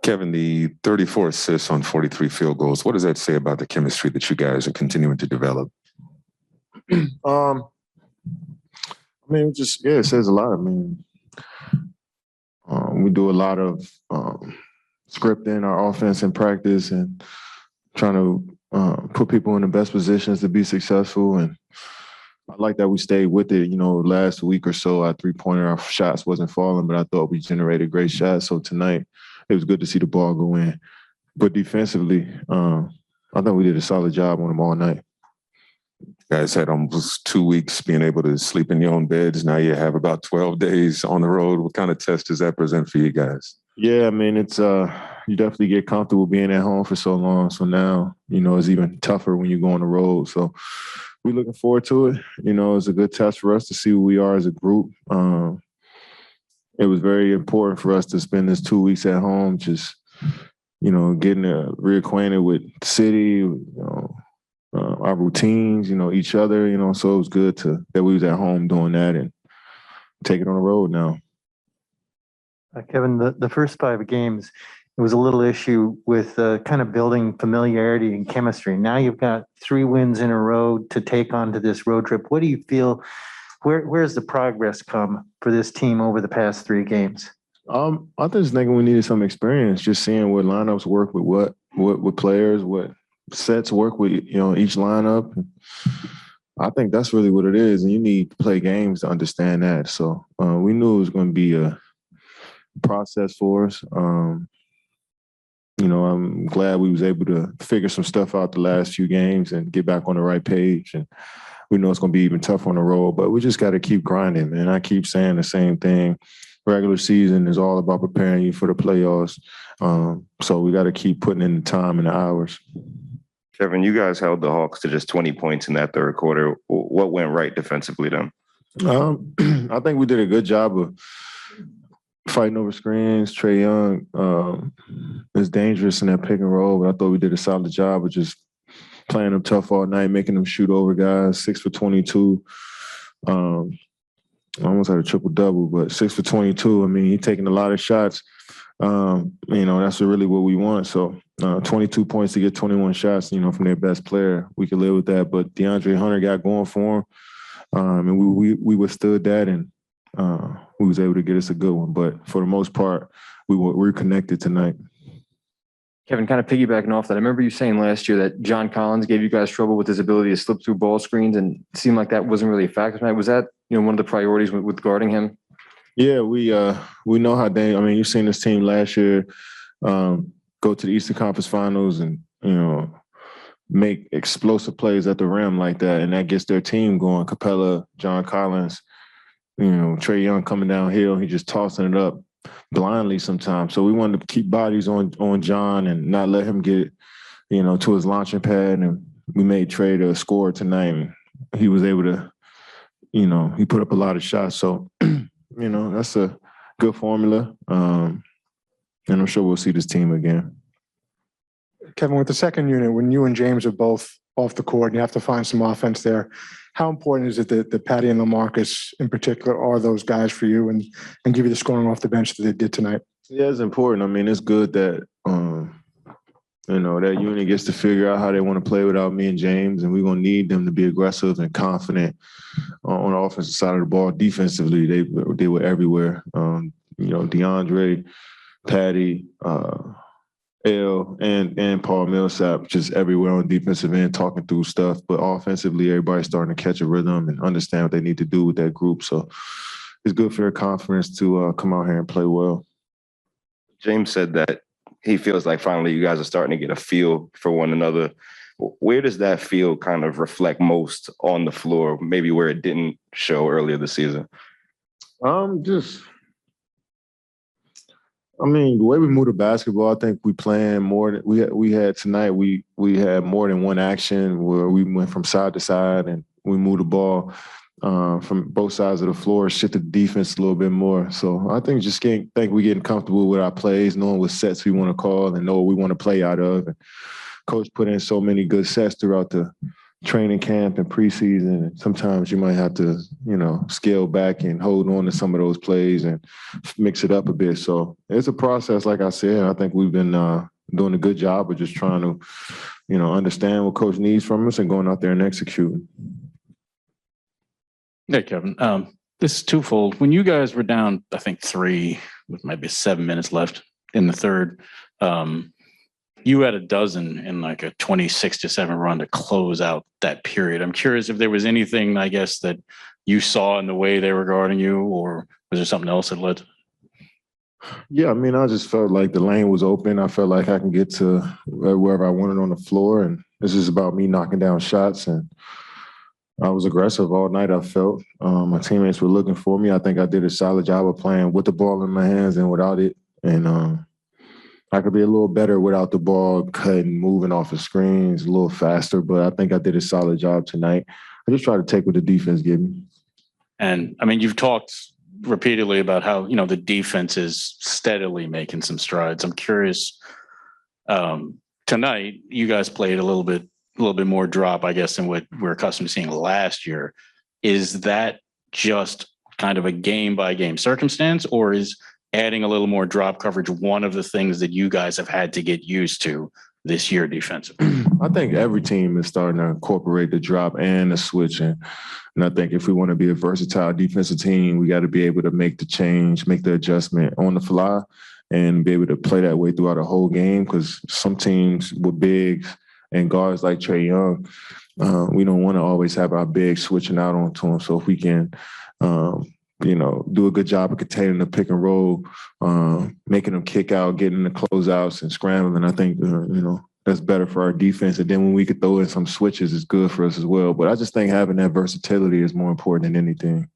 Kevin, the 34 assists on 43 field goals, what does that say about the chemistry that you guys are continuing to develop? I mean, it says a lot. I mean, we do a lot of scripting our offense in practice and trying to put people in the best positions to be successful. And I like that we stayed with it. You know, last week or so, our three-pointer, our shots wasn't falling, but I thought we generated great shots. So tonight, it was good to see the ball go in. But defensively, I thought we did a solid job on them all night. You guys had almost 2 weeks being able to sleep in your own beds. Now you have about 12 days on the road. What kind of test does that present for you guys? Yeah, I mean, it's you definitely get comfortable being at home for so long. So now, you know, it's even tougher when you go on the road. So we're looking forward to it. You know, it's a good test for us to see who we are as a group. It was very important for us to spend this 2 weeks at home, just, you know, getting reacquainted with the city, you know, our routines, you know, each other, you know. So it was good that we was at home doing that and take it on the road now. Kevin, the first 5 games, it was a little issue with kind of building familiarity and chemistry. Now you've got 3 wins in a row to take on to this road trip. What do you feel? Where's the progress come for this team over the past 3 games? I just think we needed some experience, just seeing what lineups work with what players, what sets work with, you know, each lineup. I think that's really what it is, and you need to play games to understand that. So we knew it was going to be a process for us. You know, I'm glad we was able to figure some stuff out the last few games and get back on the right page. And we know it's going to be even tough on the road, but we just got to keep grinding, man. I keep saying the same thing. Regular season is all about preparing you for the playoffs. So we got to keep putting in the time and the hours. Kevin, you guys held the Hawks to just 20 points in that third quarter. What went right defensively then? I think we did a good job of fighting over screens. Trae Young is dangerous in that pick and roll, but I thought we did a solid job of just playing them tough all night, making them shoot over guys. 6 for 22. I almost had a triple-double, but 6 for 22. I mean, he's taking a lot of shots. You know, that's really what we want. So 22 points to get 21 shots, you know, from their best player. We could live with that. But DeAndre Hunter got going for him. And we withstood that, and we was able to get us a good one. But for the most part, we're connected tonight. Kevin, kind of piggybacking off that, I remember you saying last year that John Collins gave you guys trouble with his ability to slip through ball screens, and it seemed like that wasn't really a factor tonight. Was that, you know, one of the priorities with guarding him? Yeah, we know how I mean, you've seen this team last year go to the Eastern Conference Finals and, you know, make explosive plays at the rim like that, and that gets their team going. Capella, John Collins, you know, Trae Young coming downhill, he just tossing it up blindly sometimes. So we wanted to keep bodies on John and not let him get, you know, to his launching pad. And we made Trae to score tonight. And he was able to, you know, he put up a lot of shots. So, you know, that's a good formula. And I'm sure we'll see this team again. Kevin, with the second unit, when you and James are both off the court and you have to find some offense there, how important is it that Patty and LaMarcus in particular are those guys for you and give you the scoring off the bench that they did tonight? Yeah, it's important. I mean, it's good that, you know, that unit gets to figure out how they want to play without me and James, and we're going to need them to be aggressive and confident on the offensive side of the ball. Defensively, they were everywhere. You know, DeAndre, Patty, L and Paul Millsap just everywhere on defensive end talking through stuff. But offensively, everybody's starting to catch a rhythm and understand what they need to do with that group. So it's good for their confidence to come out here and play well. James said that he feels like finally you guys are starting to get a feel for one another. Where does that feel kind of reflect most on the floor, maybe where it didn't show earlier this season? I mean, the way we move the basketball, I think we playing more than we had tonight. We had more than one action where we went from side to side and we moved the ball from both sides of the floor, shifted the defense a little bit more. So I think we're getting comfortable with our plays, knowing what sets we want to call and know what we want to play out of. And Coach put in so many good sets throughout the training camp and preseason. And sometimes you might have to, scale back and hold on to some of those plays and mix it up a bit. So it's a process, like I said. I think we've been doing a good job of just trying to, understand what coach needs from us and going out there and executing. Hey, Kevin. This is twofold. When you guys were down, I think 3 with maybe 7 minutes left in the third, you had a dozen in like a 26-7 run to close out that period. I'm curious if there was anything, I guess, that you saw in the way they were guarding you, or was there something else that led? Yeah, I mean, I just felt like the lane was open. I felt like I can get to wherever I wanted on the floor, and it's just about me knocking down shots. And I was aggressive all night, I felt. My teammates were looking for me. I think I did a solid job of playing with the ball in my hands and without it. And I could be a little better without the ball, cutting, moving off of screens, a little faster. But I think I did a solid job tonight. I just try to take what the defense gave me. And, I mean, you've talked repeatedly about how, the defense is steadily making some strides. I'm curious, tonight, you guys played a little bit more drop, I guess, than what we're accustomed to seeing last year. Is that just kind of a game by game circumstance, or is adding a little more drop coverage one of the things that you guys have had to get used to this year defensively? I think every team is starting to incorporate the drop and the switching. And I think if we want to be a versatile defensive team, we got to be able to make the change, make the adjustment on the fly, and be able to play that way throughout a whole game. Because some teams with bigs and guards like Trae Young, we don't want to always have our bigs switching out onto them. So if we can, do a good job of containing the pick and roll, making them kick out, getting the closeouts and scrambling, I think, that's better for our defense. And then when we could throw in some switches, it's good for us as well. But I just think having that versatility is more important than anything.